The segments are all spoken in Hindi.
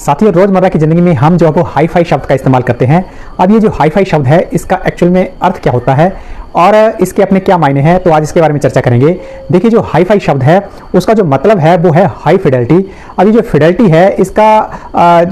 साथियों, रोजमर्रा की जिंदगी में हम जो है वो हाई फाई शब्द का इस्तेमाल करते हैं। अब ये जो हाई फाई शब्द है इसका एक्चुअल में अर्थ क्या होता है और इसके अपने क्या मायने हैं, तो आज इसके बारे में चर्चा करेंगे। देखिए, जो हाई फाई शब्द है उसका जो मतलब है वो है हाई फिडेलिटी। अब ये जो फिडेलिटी है इसका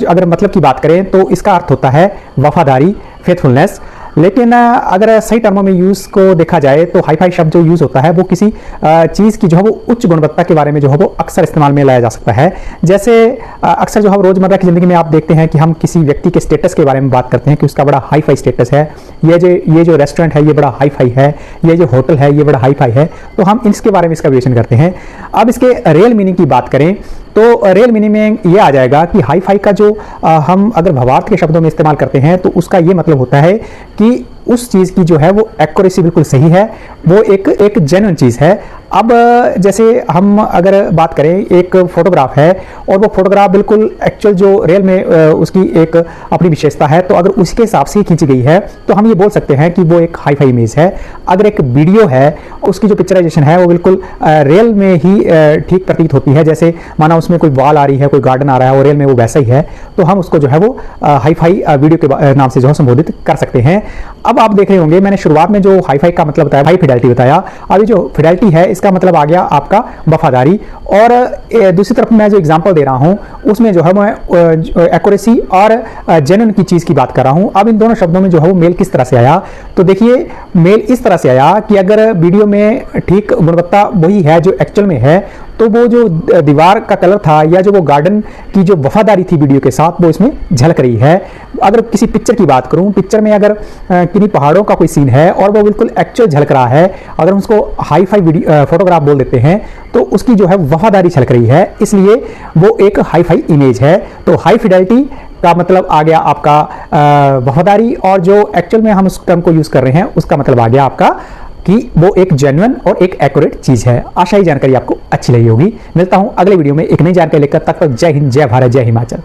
अगर मतलब की बात करें तो इसका अर्थ होता है वफादारी, फेथफुलनेस। लेकिन अगर सही टर्मों में यूज़ को देखा जाए तो हाई फाई शब्द जो यूज़ होता है वो किसी चीज़ की जो है वो उच्च गुणवत्ता के बारे में जो है वो अक्सर इस्तेमाल में लाया जा सकता है। जैसे अक्सर जो है रोज़मर्रा की ज़िंदगी में आप देखते हैं कि हम किसी व्यक्ति के स्टेटस के बारे में बात करते हैं कि उसका बड़ा हाई फाई स्टेटस है, ये जो रेस्टोरेंट है ये बड़ा हाई फाई है, ये जो होटल है ये बड़ा हाई फाई है, तो हम इसके बारे में इसका विवेचन करते हैं। अब इसके रियल मीनिंग की बात करें तो रियल मीनिंग में ये आ जाएगा कि हाई फाई का जो हम अगर भावार्थ के शब्दों में इस्तेमाल करते हैं तो उसका ये मतलब होता है कि उस चीज़ की जो है वो एक्यूरेसी बिल्कुल सही है, वो एक जेन्युइन चीज़ है। अब जैसे हम अगर बात करें, एक फोटोग्राफ है और वो फोटोग्राफ बिल्कुल एक्चुअल जो रियल में उसकी एक अपनी विशेषता है, तो अगर उसके हिसाब से खींची गई है तो हम ये बोल सकते हैं कि वो एक हाई फाई इमेज है। अगर एक वीडियो है उसकी जो पिक्चराइजेशन है वो बिल्कुल रियल में ही ठीक प्रतीत होती है, जैसे माना उसमें कोई वॉल आ रही है, कोई गार्डन आ रहा है और रियल में वो वैसा ही है, तो हम उसको जो है वो हाई फाई वीडियो के नाम से जो है संबोधित कर सकते हैं। अब आप देख रहे होंगे मैंने शुरुआत में जो हाई फाई का मतलब बताया, हाई फिडेलिटी बताया। अब ये जो फिडेलिटी है इसका मतलब आ गया आपका वफादारी, और दूसरी तरफ मैं जो एग्जांपल दे रहा हूं उसमें जो है मैं एक्यूरेसी और जेन्युइन की चीज की बात कर रहा हूं। अब इन दोनों शब्दों में जो है वो मेल किस तरह से आया, तो देखिए मेल इस तरह से आया कि अगर वीडियो में ठीक गुणवत्ता वही है जो एक्चुअल में है, तो वो जो दीवार का कलर था या जो वो गार्डन की जो वफादारी थी वीडियो के साथ वो इसमें झलक रही है। अगर किसी पिक्चर की बात करूं, पिक्चर में अगर किन्हीं पहाड़ों का कोई सीन है और वो बिल्कुल एक्चुअल झलक रहा है, अगर हम उसको हाई फाई फोटोग्राफ बोल देते हैं तो उसकी जो है वफादारी झलक रही है, इसलिए वो एक हाई फाई इमेज है। तो हाई फिडेलिटी का मतलब आ गया आपका वफादारी, और जो एक्चुअल में हम उस टर्म को यूज कर रहे हैं उसका मतलब आ गया आपका कि वो एक जेन्युइन और एक एक्यूरेट चीज है। आशा ही जानकारी आपको अच्छी लगी होगी। मिलता हूं अगले वीडियो में एक नई जानकारी लेकर, तब तक जय हिंद, जय भारत, जय हिमाचल।